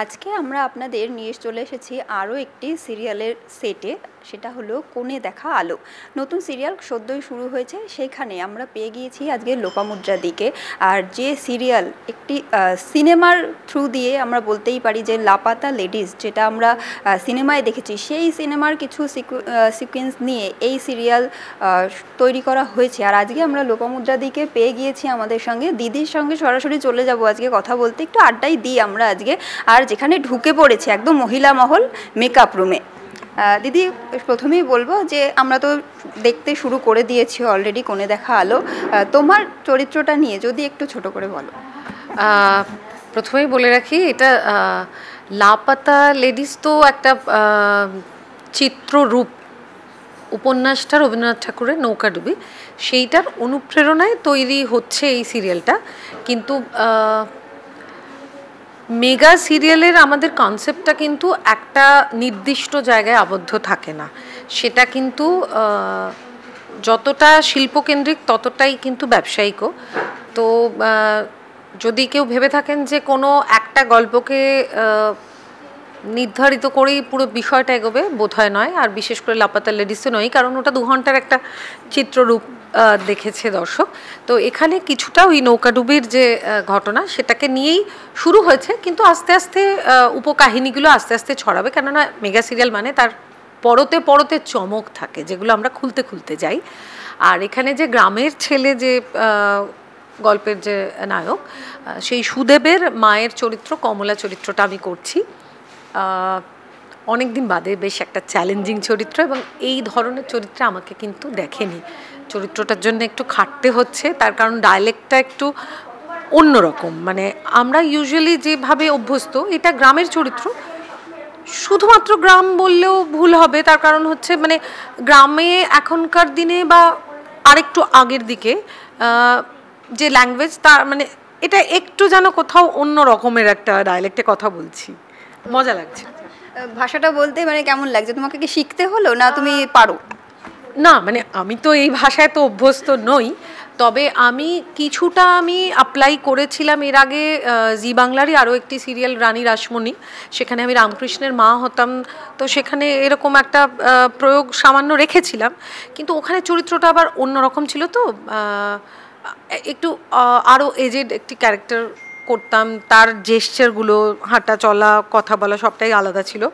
আজকে আমরা আপনাদের নিয়ে চলে এসেছি আরও একটি সিরিয়ালের সেটে, সেটা হলো কোণে দেখা আলো। নতুন সিরিয়াল সদ্যই শুরু হয়েছে, সেইখানে আমরা পেয়ে গিয়েছি আজকে লোপামুদ্রাদিকে। আর যে সিরিয়াল একটি সিনেমার থ্রু দিয়ে আমরা বলতেই পারি যে লাপাতা লেডিস, যেটা আমরা সিনেমায় দেখেছি, সেই সিনেমার কিছু সিকোয়েন্স নিয়ে এই সিরিয়াল তৈরি করা হয়েছে। আর আজকে আমরা লোপামুদ্রাদিকে পেয়ে গিয়েছি আমাদের সঙ্গে। দিদির সঙ্গে সরাসরি চলে যাব আজকে কথা বলতে, একটু আড্ডাই দিই আমরা আজকে। আর যেখানে ঢুকে পড়েছে একদম মহিলা মহল মেকআপ রুমে। দিদি, প্রথমেই বলবো যে আমরা তো দেখতে শুরু করে দিয়েছি অলরেডি কোণে দেখা আলো, তোমার চরিত্রটা নিয়ে যদি একটু ছোট করে বলো। প্রথমেই বলে রাখি, এটা লাপাতা লেডিস তো একটা চিত্ররূপ, উপন্যাসটা রবীন্দ্রনাথ ঠাকুরের নৌকাডুবি, সেইটার অনুপ্রেরণায় তৈরি হচ্ছে এই সিরিয়ালটা। কিন্তু মেগা সিরিয়ালের আমাদের কনসেপ্টটা কিন্তু একটা নির্দিষ্ট জায়গায় আবদ্ধ থাকে না, সেটা কিন্তু যতটা শিল্পকেন্দ্রিক ততটাই কিন্তু ব্যবসায়িকও। তো যদি কেউ ভেবে থাকেন যে কোনো একটা গল্পকে নির্ধারিত করেই পুরো বিষয়টা এগোবে, বোধহয় নয়। আর বিশেষ করে লাপাতা লেডিসে নয়, কারণ ওটা 2 ঘন্টার একটা চিত্ররূপ দেখেছে দর্শক। তো এখানে কিছুটা ওই নৌকাডুবির যে ঘটনা, সেটাকে নিয়েই শুরু হয়েছে, কিন্তু আস্তে আস্তে উপকাহিনীগুলো আস্তে আস্তে ছড়াবে। কেননা মেগা সিরিয়াল মানে তার পরতে পরতে চমক থাকে, যেগুলো আমরা খুলতে খুলতে যাই। আর এখানে যে গ্রামের ছেলে, যে গল্পের যে নায়ক, সেই সুদেবের মায়ের চরিত্র, কমলা চরিত্রটা আমি করছি। অনেক দিন বাদে বেশ একটা চ্যালেঞ্জিং চরিত্র, এবং এই ধরনের চরিত্রে আমাকে কিন্তু দেখেনি। চরিত্রটার জন্য একটু খাটতে হচ্ছে, তার কারণ ডায়ালেক্টটা একটু অন্যরকম। মানে আমরা ইউজুয়ালি যেভাবে অভ্যস্ত, এটা গ্রামের চরিত্র। শুধুমাত্র গ্রাম বললেও ভুল হবে, তার কারণ হচ্ছে মানে গ্রামে এখনকার দিনে বা আরেকটু আগের দিকে যে ল্যাঙ্গুয়েজ, তার মানে এটা একটু যেন কোথাও অন্য রকমের একটা ডায়ালেক্টে কথা বলছি। মজা লাগছে। ভাষাটা বলতে মানে কেমন লাগছে? তোমাকে কি শিখতে হলো, না তুমি পারো? না, মানে আমি তো এই ভাষায় তো অভ্যস্ত নই, তবে আমি কিছুটা অ্যাপ্লাই করেছিলাম এর আগে জি বাংলারই আরও একটি সিরিয়াল রানী রাসমণি, সেখানে আমি রামকৃষ্ণের মা হতাম। তো সেখানে এরকম একটা প্রয়োগ সামান্য রেখেছিলাম, কিন্তু ওখানে চরিত্রটা আবার অন্যরকম ছিল। তো একটু আরও এজেড একটি ক্যারেক্টার করতাম, তার জেস্চারগুলো, হাঁটা চলা কথা বলা সবটাই আলাদা ছিল।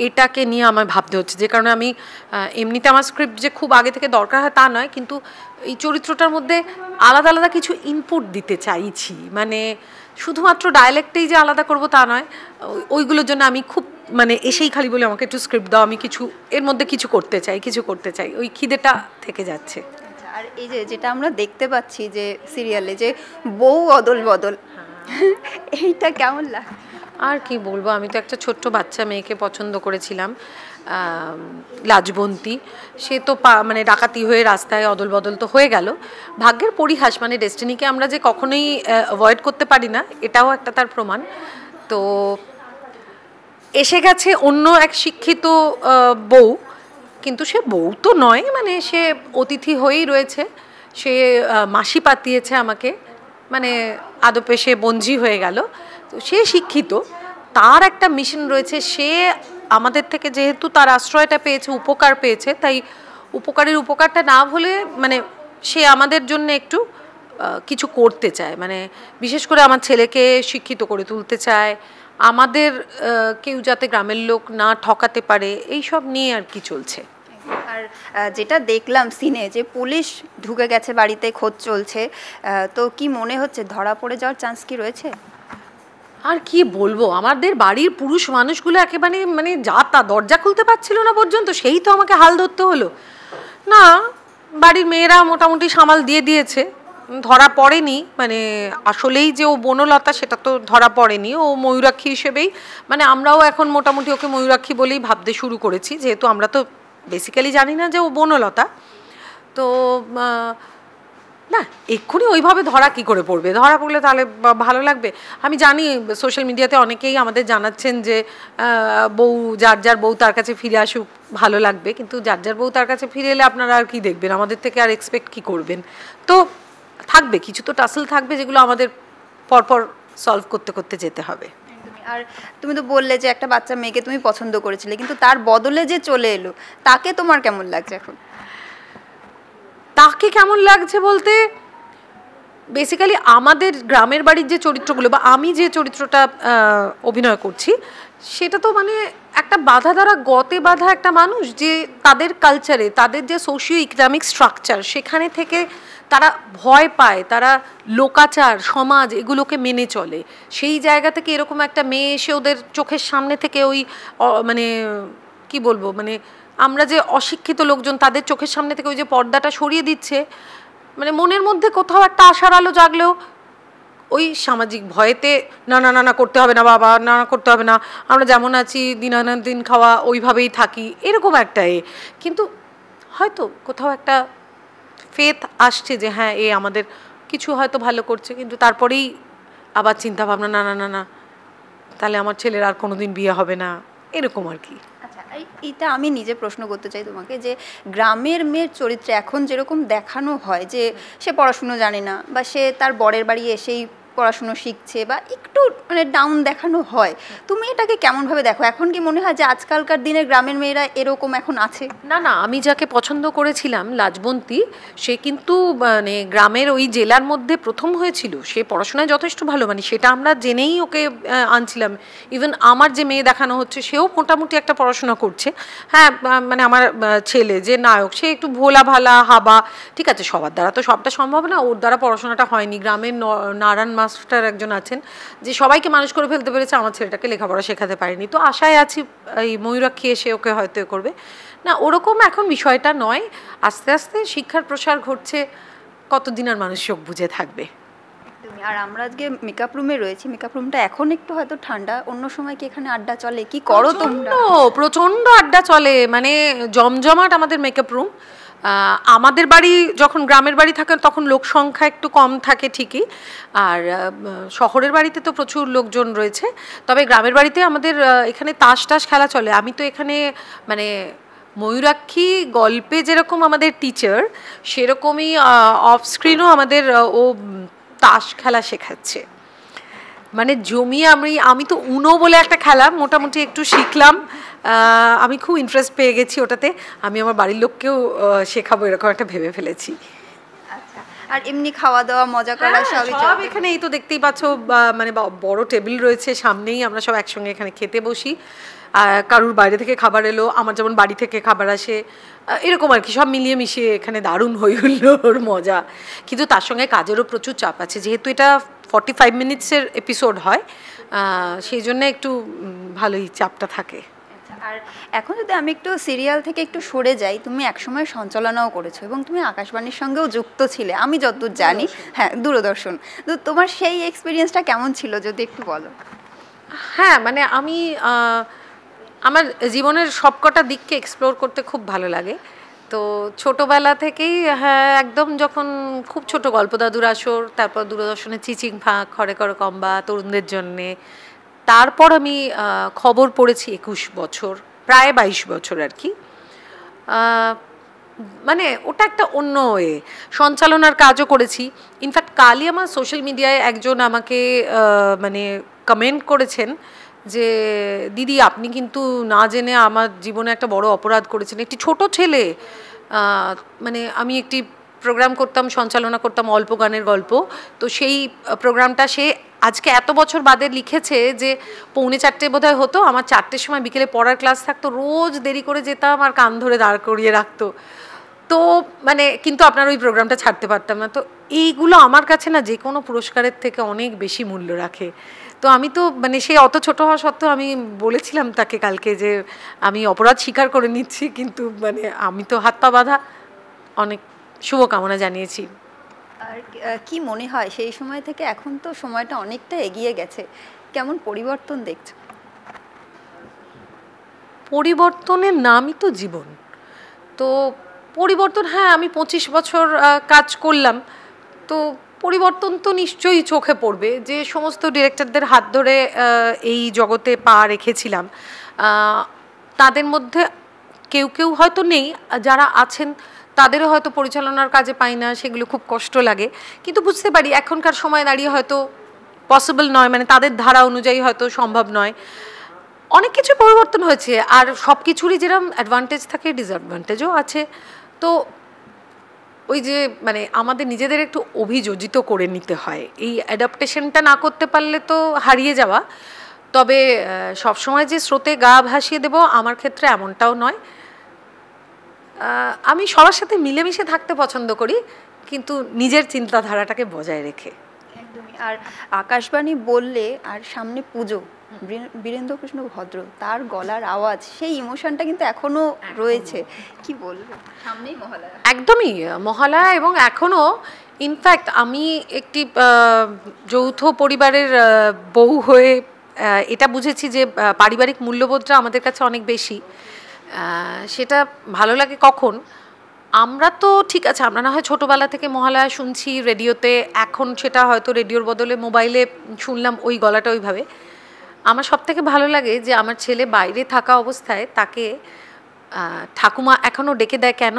এটাকে নিয়ে আমার ভাবতে হচ্ছে, যে কারণে আমি এমনিতে আমার স্ক্রিপ্ট যে খুব আগে থেকে দরকার হয় তা নয়, কিন্তু এই চরিত্রটার মধ্যে আলাদা আলাদা কিছু ইনপুট দিতে চাইছি। মানে শুধুমাত্র ডায়ালেক্টেই যে আলাদা করব তা নয়, ওইগুলোর জন্য আমি খুব মানে এসেই খালি বলে আমাকে একটু স্ক্রিপ্ট দাও, আমি কিছু এর মধ্যে কিছু করতে চাই, ওই খিদেটা থেকে যাচ্ছে। আর এই যে যেটা আমরা দেখতে পাচ্ছি যে সিরিয়ালে, যে বউ অদল বদল, এইটা কেমন লাগে? আর কি বলবো, আমি তো একটা ছোট্ট বাচ্চা মেয়েকে পছন্দ করেছিলাম, লাজবন্তী। সে তো মানে ডাকাতি হয়ে রাস্তায় অদল বদল তো হয়ে গেল। ভাগ্যের পরিহাস, মানে ডেস্টিনিকে আমরা যে কখনোই অ্যাভয়েড করতে পারি না, এটাও একটা তার প্রমাণ। তো এসে গেছে অন্য এক শিক্ষিত বউ, কিন্তু সে বউ তো নয়, মানে সে অতিথি হয়েই রয়েছে। সে মাসি পাতিয়েছে আমাকে, মানে আদপে সে বঞ্জি হয়ে গেল। তো সে শিক্ষিত, তার একটা মিশন রয়েছে। সে আমাদের থেকে যেহেতু তার আশ্রয়টা পেয়েছে, উপকার পেয়েছে, তাই উপকারের উপকারটা না ভুলে মানে সে আমাদের জন্য একটু কিছু করতে চায়। মানে বিশেষ করে আমার ছেলেকে শিক্ষিত করে তুলতে চায়, আমাদের কেউ যাতে গ্রামের লোক না ঠকাতে পারে, এই সব নিয়ে আর কি চলছে। আর যেটা দেখলাম সিনে, যে পুলিশ ঢুকে গেছে বাড়িতে, খোঁজ চলছে, তো কি মনে হচ্ছে ধরা পড়ে যাওয়ার চান্স কি রয়েছে? আর কি বলবো, আমাদের বাড়ির পুরুষ মানুষগুলো একেবারে মানে যা তা, দরজা খুলতে পারছিল না পর্যন্ত, সেই তো আমাকে হাল ধরতে হলো। না, বাড়ির মেয়েরা মোটামুটি সামাল দিয়ে দিয়েছে, ধরা পড়েনি। মানে আসলেই যে ও বনলতা সেটা তো ধরা পড়েনি, ও ময়ূরাক্ষী হিসেবেই, মানে আমরাও এখন মোটামুটি ওকে ময়ূরাক্ষী বলেই ভাবতে শুরু করেছি, যেহেতু আমরা তো বেসিক্যালি জানি না যে ও বনলতা। তো না, এক্ষুনি ওইভাবে ধরা কি করে পড়বে? ধরা পড়লে তাহলে ভালো লাগবে? আমি জানি সোশ্যাল মিডিয়াতে অনেকেই আমাদের জানাচ্ছেন যে বউ, যার বউ তার কাছে ফিরে আসুক, ভালো লাগবে। কিন্তু যার বউ তার কাছে ফিরে এলে আপনারা আর কি দেখবেন? আমাদের থেকে আর এক্সপেক্ট কি করবেন? তো থাকবে কিছু তো টাসল থাকবে, যেগুলো আমাদের পরপর সলভ করতে করতে যেতে হবে। আর তুমি তো বললে যে একটা বাচ্চা মেয়েকে তুমি পছন্দ করেছিলে, কিন্তু তার বদলে যে চলে এলো, তাকে তোমার কেমন লাগছে এখন? তাকে কেমন লাগছে বলতে, বেসিক্যালি আমাদের গ্রামের বাড়ির যে চরিত্রগুলো বা আমি যে চরিত্রটা অভিনয় করছি, সেটা তো মানে একটা বাধা দ্বারা গতে বাঁধা একটা মানুষ, যে তাদের কালচারে, তাদের যে সোশিও ইকোনমিক স্ট্রাকচার, সেখানে থেকে তারা ভয় পায়, তারা লোকাচার সমাজ এগুলোকে মেনে চলে। সেই জায়গা থেকে এরকম একটা মেয়ে এসে ওদের চোখের সামনে থেকে ওই মানে কি বলবো, মানে আমরা যে অশিক্ষিত লোকজন তাদের চোখের সামনে থেকে ওই যে পর্দাটা সরিয়ে দিচ্ছে, মানে মনের মধ্যে কোথাও একটা আশার আলো জাগলেও ওই সামাজিক ভয়েতে না না না না করতে হবে না বাবা, না না করতে হবে না, আমরা যেমন আছি দিন খাওয়া ওইভাবেই থাকি, এরকম একটা কিন্তু হয়তো কোথাও একটা ফেথ আসছে যে হ্যাঁ এ আমাদের কিছু হয়তো ভালো করছে, কিন্তু তারপরেই আবার চিন্তা ভাবনা, না না না না তাহলে আমার ছেলের আর কোনোদিন বিয়ে হবে না, এরকম আর কি। আচ্ছা, এইটা আমি নিজে প্রশ্ন করতে চাই তোমাকে, যে গ্রামের মেয়ের চরিত্রে এখন যেরকম দেখানো হয় যে সে পড়াশুনো জানে না, বা সে তার বরের বাড়ি এসেই পড়াশুনো শিখছে, বা একটু মানে ডাউন দেখানো হয়, তুমি এটাকে কেমনভাবে দেখো? এখন কি মনে হয় যে আজকালকার দিনে গ্রামের মেয়েরা এরকম এখন আছে? না না, আমি যাকে পছন্দ করেছিলাম লাজবন্তী, সে কিন্তু মানে গ্রামের ওই জেলার মধ্যে প্রথম হয়েছিল, সে পড়াশোনায় যথেষ্ট ভালো, মানে সেটা আমরা জেনেই ওকে আনছিলাম। ইভেন আমার যে মেয়ে দেখানো হচ্ছে সেও মোটামুটি একটা পড়াশোনা করছে। হ্যাঁ মানে আমার ছেলে যে নায়ক, সে একটু ভোলা ভালা হাবা, ঠিক আছে, সবার দ্বারা তো সবটা সম্ভব না, ওর দ্বারা পড়াশোনাটা হয়নি। গ্রামের নারায়ণ মাস্টার একজন আছেন যে সবাইকে মানুষ করে ফেলতে পেরেছে, আমার ছেলেটাকে লেখাপড়া শেখাতে পারেনি, তো আশায় আছি এই ময়ূরাক্ষী এসে ওকে হয়তো করবে না, ওরকম এখন বিষয়টা নয়। আস্তে আস্তে শিক্ষার প্রসার ঘটছে, কতদিন আর মানুষ চোখ বুঝে থাকবে। আর আমরা আজকে মেকআপ রুমে রয়েছি, মেকআপ রুমটা এখন একটু হয়তো ঠান্ডা, অন্য সময় কি এখানে আড্ডা চলে? কি করো তোমরা? প্রচণ্ড আড্ডা চলে, মানে জমজমাট আমাদের মেকআপ রুম। আমাদের বাড়ি যখন গ্রামের বাড়ি থাকে তখন লোক সংখ্যা একটু কম থাকে ঠিকই, আর শহরের বাড়িতে তো প্রচুর লোকজন রয়েছে, তবে গ্রামের বাড়িতে আমাদের এখানে তাস টাস খেলা চলে। আমি তো এখানে মানে ময়ূরাক্ষী গল্পে যেরকম আমাদের টিচার, সেরকমই অফ স্ক্রিনও আমাদের ও তাস খেলা শেখাচ্ছে, মানে জমিয়ে আমি তো উনো বলে একটা খেলা মোটামুটি একটু শিখলাম, আমি খুব ইন্টারেস্ট পেয়ে গেছি ওটাতে, আমি আমার বাড়ির লোককেও শেখাবো এরকম একটা ভেবে ফেলেছি। আচ্ছা, আর এমনি খাওয়া দাওয়া মজা করা সব এখানে, এই তো দেখতেই পাচ্ছ, মানে বড় টেবিল রয়েছে সামনেই, আমরা সব একসঙ্গে এখানে খেতে বসি, কারুর বাইরে থেকে খাবার এলো, আমার যেমন বাড়ি থেকে খাবার আসে, এরকম আর কি, সব মিলিয়ে মিশিয়ে এখানে দারুণ হই হুল্লোড় মজা। কিন্তু তার সঙ্গে কাজেরও প্রচুর চাপ আছে, যেহেতু এটা 45 মিনিটসের এপিসোড হয়, সেই জন্য একটু ভালোই চাপটা থাকে। আর এখন যদি আমি একটু সিরিয়াল থেকে একটু সরে যাই, তুমি একসময় সঞ্চালনাও করেছো এবং তুমি আকাশবাণীর সঙ্গেও যুক্ত ছিলে আমি যতদূর জানি। হ্যাঁ, দূরদর্শন। তো তোমার সেই এক্সপিরিয়েন্সটা কেমন ছিল যদি একটু বলো? হ্যাঁ, মানে আমি আমার জীবনের সবকটা দিককে এক্সপ্লোর করতে খুব ভালো লাগে। তো ছোটোবেলা থেকেই, হ্যাঁ একদম যখন খুব ছোট, গল্প দাদুর আসর, তারপর দূরদর্শনে চিচিং ফাঁক, খড়ে খড়ে কম্বা তরুণদের জন্যে, তারপর আমি খবর পড়েছি 21 বছর, প্রায় 22 বছর আর কি। মানে ওটা একটা অন্য সঞ্চালনার কাজও করেছি। ইনফ্যাক্ট কালই আমার সোশ্যাল মিডিয়ায় একজন আমাকে মানে কমেন্ট করেছেন যে দিদি আপনি কিন্তু না জেনে আমার জীবনে একটা বড় অপরাধ করেছেন। একটি ছোট ছেলে, মানে আমি একটি প্রোগ্রাম করতাম, সঞ্চালনা করতাম অল্প গানের গল্প, তো সেই প্রোগ্রামটা সে আজকে এত বছর বাদে লিখেছে যে 3:45 বোধহয় হতো, আমার 4টের সময় বিকেলে পড়ার ক্লাস থাকতো, রোজ দেরি করে যেতাম আর কান ধরে দাঁড় করিয়ে রাখতো, তো মানে কিন্তু আপনার ওই প্রোগ্রামটা ছাড়তে পারতাম না। তো এইগুলো আমার কাছে না যে কোনো পুরস্কারের থেকে অনেক বেশি মূল্য রাখে। তো আমি তো মানে সে অত ছোট হওয়া সত্ত্বেও আমি বলেছিলাম তাকে কালকে যে আমি অপরাধ স্বীকার করে নিচ্ছি, কিন্তু মানে আমি তো হাত পা বাঁধা, অনেক শুভকামনা জানিয়েছি। আর কি মনে হয় সেই সময় থেকে এখন তো সময়টা অনেকটা এগিয়ে গেছে, কেমন পরিবর্তন দেখছো? পরিবর্তনের নামই তো জীবন, তো পরিবর্তন, হ্যাঁ আমি 25 বছর কাজ করলাম, তো পরিবর্তন তো নিশ্চয়ই চোখে পড়বে। যে সমস্ত ডিরেক্টরদের হাত ধরে এই জগতে পা রেখেছিলাম, তাদের মধ্যে কেউ কেউ হয়তো নেই, যারা আছেন তাদেরও হয়তো পরিচালনার কাজে পাই না, সেগুলো খুব কষ্ট লাগে, কিন্তু বুঝতে পারি এখনকার সময় দাঁড়িয়ে হয়তো পসিবল নয়, মানে তাদের ধারা অনুযায়ী হয়তো সম্ভব নয়। অনেক কিছু পরিবর্তন হয়েছে, আর সব কিছুরই যেরকম অ্যাডভান্টেজ থাকে ডিসঅ্যাডভান্টেজও আছে। তো ওই যে মানে আমাদের নিজেদের একটু অভিযোজিত করে নিতে হয়, এই অ্যাডাপ্টেশনটা না করতে পারলে তো হারিয়ে যাওয়া। তবে সবসময় যে স্রোতে গা ভাসিয়ে দেবো আমার ক্ষেত্রে এমনটাও নয়। আমি সবার সাথে মিলেমিশে থাকতে পছন্দ করি, কিন্তু নিজের চিন্তাধারাটাকে বজায় রেখে। একদমই। আর আকাশবাণী বললে আর সামনে পুজো, বীরেন্দ্রকৃষ্ণ ভদ্র, তার গলার আওয়াজ, সেই ইমোশনটা কিন্তু এখনো রয়েছে। কি বলবো, সামনেই মহালয়া। একদমই মহালয়া, এবং এখনও ইনফ্যাক্ট আমি একটি যৌথ পরিবারের বউ হয়ে এটা বুঝেছি যে পারিবারিক মূল্যবোধটা আমাদের কাছে অনেক বেশি। সেটা ভালো লাগে কখন, আমরা তো ঠিক আছে, আমরা না হয় ছোটোবেলা থেকে মহালয়া শুনছি রেডিওতে, এখন সেটা হয়তো রেডিওর বদলে মোবাইলে শুনলাম ওই গলাটা ওইভাবে। আমার সব থেকে ভালো লাগে যে আমার ছেলে বাইরে থাকা অবস্থায় তাকে ঠাকুমা এখনও ডেকে দেয়। কেন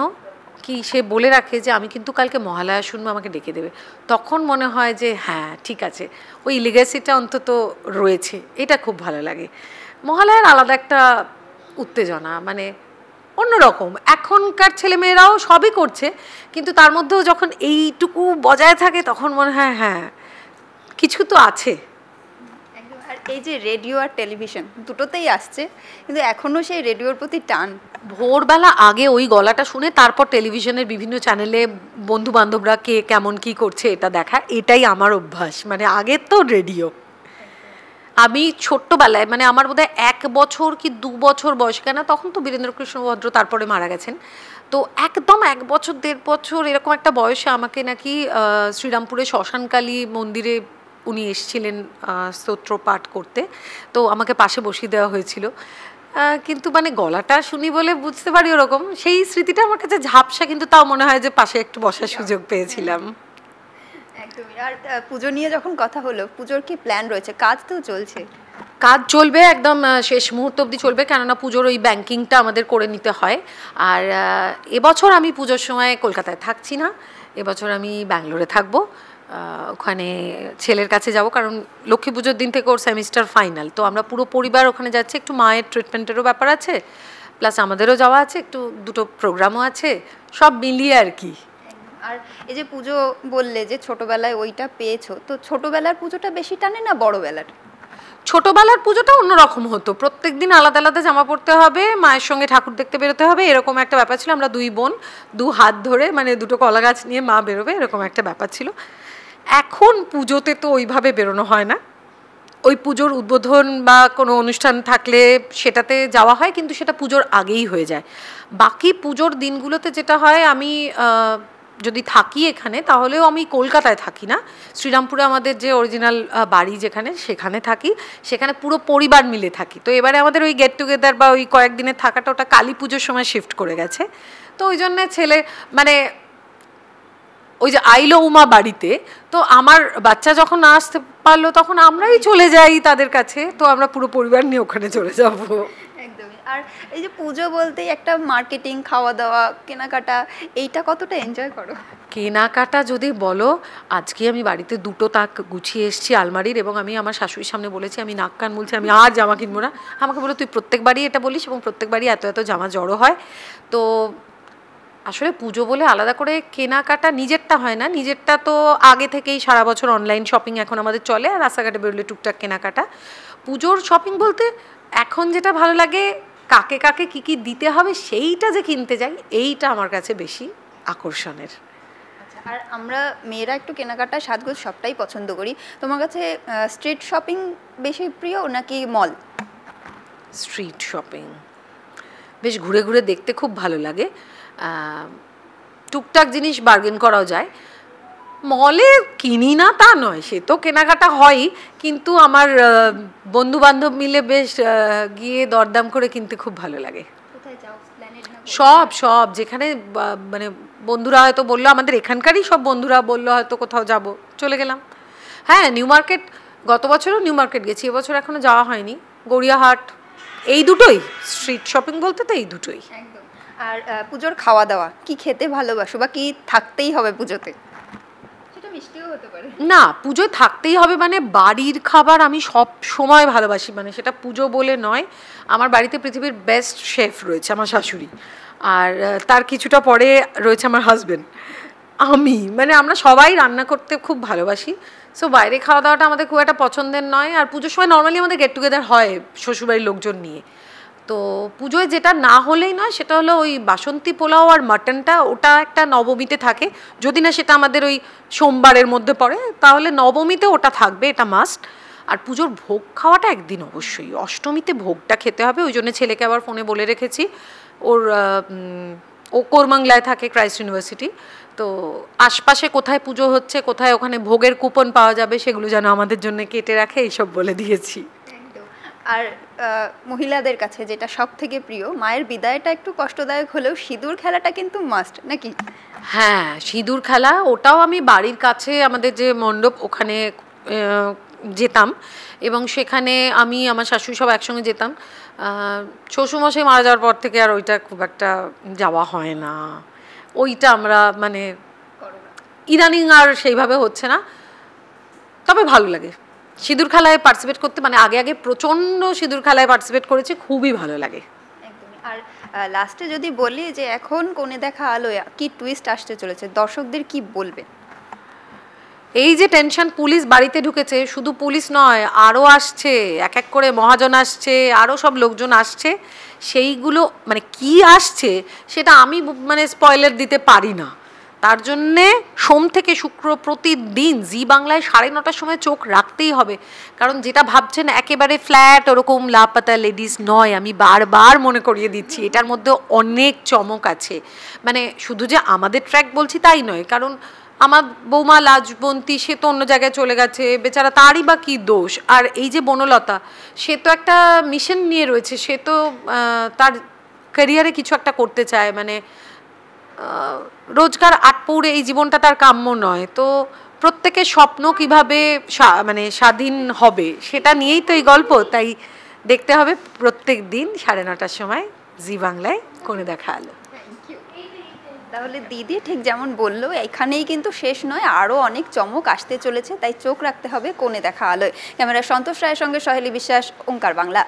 কি সে বলে রাখে যে আমি কিন্তু কালকে মহালয়া শুনবো, আমাকে ডেকে দেবে। তখন মনে হয় যে হ্যাঁ ঠিক আছে, ওই লিগ্যাসিটা অন্তত রয়েছে, এটা খুব ভালো লাগে। মহালয়ার আলাদা একটা উত্তেজনা, মানে অন্যরকম। এখনকার ছেলেমেয়েরাও সবই করছে, কিন্তু তার মধ্যেও যখন এইটুকু বজায় থাকে তখন মনে হয় হ্যাঁ কিছু তো আছে। আর এই যে রেডিও আর টেলিভিশন দুটোতেই আসছে, কিন্তু এখনও সেই রেডিওর প্রতি টান। ভোরবেলা আগে ওই গলাটা শুনে তারপর টেলিভিশনের বিভিন্ন চ্যানেলে বন্ধু বান্ধবরা কে কেমন কি করছে এটা দেখা, এটাই আমার অভ্যাস। মানে আগে তো রেডিও। আমি ছোট্টবেলায়, মানে আমার বোধহয় 1 বছর কি 2 বছর বয়স, কেন তখন তো বীরেন্দ্রকৃষ্ণ ভদ্র তারপরে মারা গেছেন, তো একদম 1 বছর 1.5 বছর এরকম একটা বয়সে আমাকে নাকি শ্রীরামপুরে শ্মশানকালী মন্দিরে উনি এসেছিলেন স্তোত্র পাঠ করতে, তো আমাকে পাশে বসিয়ে দেওয়া হয়েছিল। কিন্তু মানে গলাটা শুনি বলে বুঝতে পারি ওরকম, সেই স্মৃতিটা আমার কাছে ঝাপসা, কিন্তু তাও মনে হয় যে পাশে একটু বসার সুযোগ পেয়েছিলাম। একদমই। আর পুজো নিয়ে যখন কথা হলো, পুজোর কি প্ল্যান রয়েছে? কাজ তো চলছে। কাজ চলবে, একদম শেষ মুহূর্ত অবধি চলবে, কেননা পুজোর ওই ব্যাংকিংটা আমাদের করে নিতে হয়। আর এবছর আমি পুজোর সময় কলকাতায় থাকছি না, এবছর আমি ব্যাঙ্গালোরে থাকবো। ওখানে ছেলের কাছে যাব, কারণ লক্ষ্মী পুজোর দিন থেকে ওর সেমিস্টার ফাইনাল, তো আমরা পুরো পরিবার ওখানে যাচ্ছি। একটু মায়ের ট্রিটমেন্টেরও ব্যাপার আছে, প্লাস আমাদেরও যাওয়া আছে, একটু দুটো প্রোগ্রামও আছে, সব মিলিয়ে আর কি। আর এই যে পুজো বললে যে ছোটবেলায় ওইটা পেয়েছো, তো ছোটবেলার পুজোটা বেশি টানে না বড়বেলার? ছোটবেলার পুজোটা অন্যরকম হতো, প্রত্যেক দিন আলাদা আলাদা জামা পরতে হবে, মায়ের সঙ্গে ঠাকুর দেখতে বেরোতে হবে, এরকম একটা ব্যাপার ছিল। আমরা 2 বোন 2 হাত ধরে, মানে 2টো কলা গাছ নিয়ে মা বেরোবে, এরকম একটা ব্যাপার ছিল। এখন পুজোতে তো ওইভাবে বেরোনো হয় না, ওই পুজোর উদ্বোধন বা কোনো অনুষ্ঠান থাকলে সেটাতে যাওয়া হয়, কিন্তু সেটা পুজোর আগেই হয়ে যায়। বাকি পুজোর দিনগুলোতে যেটা হয়, আমি যদি থাকি এখানে তাহলেও আমি কলকাতায় থাকি না, শ্রীরামপুরে আমাদের যে অরিজিনাল বাড়ি যেখানে, সেখানে থাকি, সেখানে পুরো পরিবার মিলে থাকি। তো এবারে আমাদের ওই গেট টুগেদার বা ওই কয়েকদিনের থাকাটা ওটা কালী পুজোর সময় শিফট করে গেছে। তো ওই জন্যে ছেলে, মানে ওই যে আইলো উমা বাড়িতে, তো আমার বাচ্চা যখন না আসতে পারলো তখন আমরাই চলে যাই তাদের কাছে, তো আমরা পুরো পরিবার নিয়ে ওখানে চলে যাব। একদমই। আর এই যে পুজো বলতেই একটা মার্কেটিং, খাওয়া দাওয়া, কেনাকাটা, এইটা কতটা এনজয় করো? কেনাকাটা যদি বলো, আজকে আমি বাড়িতে 2টো তাক গুছিয়ে এসেছি আলমারির, এবং আমি আমার শাশুড়ির সামনে বলেছি আমি নাক কান বলছি আমি আর জামা কিনবো না। আমাকে বলো তুই প্রত্যেকবারই এটা বলিস, এবং প্রত্যেকবারই এত এত জামা জড়ো হয়। তো আসলে পুজো বলে আলাদা করে কেনাকাটা নিজেরটা হয় না, নিজেরটা তো আগে থেকেই সারা বছর অনলাইন শপিং এখন আমাদের চলে, আর রাস্তাঘাটে বেরোলে টুকটাক কেনাকাটা। পুজোর শপিং বলতে এখন যেটা ভালো লাগে, কাকে কাকে কী কী দিতে হবে সেইটা যে কিনতে যাই, এইটা আমার কাছে বেশি আকর্ষণের। আর আমরা মেয়েরা একটু কেনাকাটা, সাজগোজ সবটাই পছন্দ করি। তোমার কাছে স্ট্রিট শপিং বেশি প্রিয় নাকি মল? স্ট্রিট শপিং বেশ ঘুরে ঘুরে দেখতে খুব ভালো লাগে, টুকটাক জিনিস বার্গেন করাও যায়। মলে কিনি না তা নয়, সে তো কেনাকাটা হয়ই, কিন্তু আমার বন্ধু বান্ধব মিলে বেশ গিয়ে দরদাম করে কিনতে খুব ভালো লাগে। সব সব যেখানে মানে বন্ধুরা হয়তো বললো, আমাদের এখানকারই সব বন্ধুরা বললো হয়তো কোথাও যাব, চলে গেলাম। হ্যাঁ, নিউ মার্কেট, গত বছরও নিউ মার্কেট গেছি, এবছর এখনো যাওয়া হয়নি। গড়িয়াহাট, এই দুটোই স্ট্রিট শপিং বলতে, তো এই দুটোই। একদম। আর পুজোর খাওয়া দাওয়া কি খেতে ভালোবাসো, বা কি থাকতেই হবে পুজোতে? মিষ্টিও হতে পারে। না, পুজোয় থাকতেই হবে, মানে বাড়ির খাবার আমি সব সময় ভালোবাসি, মানে সেটা পুজো বলে নয়। আমার বাড়িতে পৃথিবীর বেস্ট শেফ রয়েছে আমার শাশুড়ি, আর তার কিছুটা পরে রয়েছে আমার হাজবেন্ড। মানে আমরা সবাই রান্না করতে খুব ভালোবাসি। সো বাইরে খাওয়া দাওয়াটা আমাদের খুব একটা পছন্দের নয়। আর পুজোর সময় নর্মালি আমাদের গেট টুগেদার হয় শ্বশুরবাড়ির লোকজন নিয়ে। তো পুজোয় যেটা না হলেই নয় সেটা হলো ওই বাসন্তী পোলাও আর মাটনটা, ওটা একটা নবমীতে থাকে। যদি না সেটা আমাদের ওই সোমবারের মধ্যে পড়ে, তাহলে নবমীতে ওটা থাকবে, এটা মাস্ট। আর পুজোর ভোগ খাওয়াটা একদিন অবশ্যই, অষ্টমীতে ভোগটা খেতে হবে। ওই জন্য ছেলেকে আবার ফোনে বলে রেখেছি, ও কোরমাংলায় থাকে, ক্রাইস্ট ইউনিভার্সিটি। তো আশপাশে কোথায় পুজো হচ্ছে, কোথায় ওখানে ভোগের কুপন পাওয়া যাবে, সেগুলো যেন আমাদের জন্য কেটে রাখে, এইসব বলে দিয়েছি। আর মহিলাদের কাছে যেটা সব থেকে প্রিয়, মায়ের বিদায়টা একটু কষ্টদায়ক হলেও সিঁদুর খেলাটা কিন্তু মাস্ট নাকি? হ্যাঁ, সিঁদুর খেলা, ওটাও আমি বাড়ির কাছে আমাদের যে মণ্ডপ ওখানে যেতাম, এবং সেখানে আমি আমার শাশুড়ি সব একসঙ্গে যেতাম। শ্বশুরমশাই মারা যাওয়ার পর থেকে আর ওইটা খুব একটা যাওয়া হয় না। ওইটা আমরা মানে ইদানিং আর সেইভাবে হচ্ছে না, তবে ভালো লাগে সিঁদুর খেলায় পার্টিসিপেট করতে। মানে আগে আগে প্রচণ্ড সিঁদুর খেলায় পার্টিসিপেট করেছি, খুবই ভালো লাগে। একদমই। আর লাস্টে যদি বলি যে এখন কোণে দেখা আলোয় কি টুইস্ট আসতে চলেছে, দর্শকদের কি বলবে? এই যে টেনশন, পুলিশ বাড়িতে ঢুকেছে, শুধু পুলিশ নয় আরও আসছে, এক এক করে মহাজন আসছে, আরও সব লোকজন আসছে। সেইগুলো মানে কি আসছে সেটা আমি মানে স্পয়লার দিতে পারি না। তার জন্যে সোম থেকে শুক্র প্রতিদিন জি বাংলায় 9:30টার সময় চোখ রাখতেই হবে। কারণ যেটা ভাবছেন একেবারে ফ্ল্যাট ওরকম লাপাতা লেডিস নয়, আমি বারবার মনে করিয়ে দিচ্ছি, এটার মধ্যে অনেক চমক আছে। মানে শুধু যে আমাদের ট্র্যাক বলছি তাই নয়, কারণ আমার বৌমা লাজবন্তী, সে তো অন্য জায়গায় চলে গেছে বেচারা, তারই বা কী দোষ। আর এই যে বনলতা, সে তো একটা মিশন নিয়ে রয়েছে, সে তো তার ক্যারিয়ারে কিছু একটা করতে চায়, মানে রোজগার আটপৌরে এই জীবনটা তার কাম্য নয়। তো প্রত্যেকের স্বপ্ন কিভাবে মানে স্বাধীন হবে সেটা নিয়েই তো এই গল্প। তাই দেখতে হবে প্রত্যেক দিন 9:30টার সময় জি বাংলায় কোণে দেখা আলো। তাহলে দিদি ঠিক যেমন বললো, এখানেই কিন্তু শেষ নয়, আরও অনেক চমক আসতে চলেছে, তাই চোখ রাখতে হবে কোণে দেখা আলোয়। ক্যামেরা সন্তোষ রায়ের সঙ্গে সহেলি বিশ্বাস, ওঙ্কার বাংলা।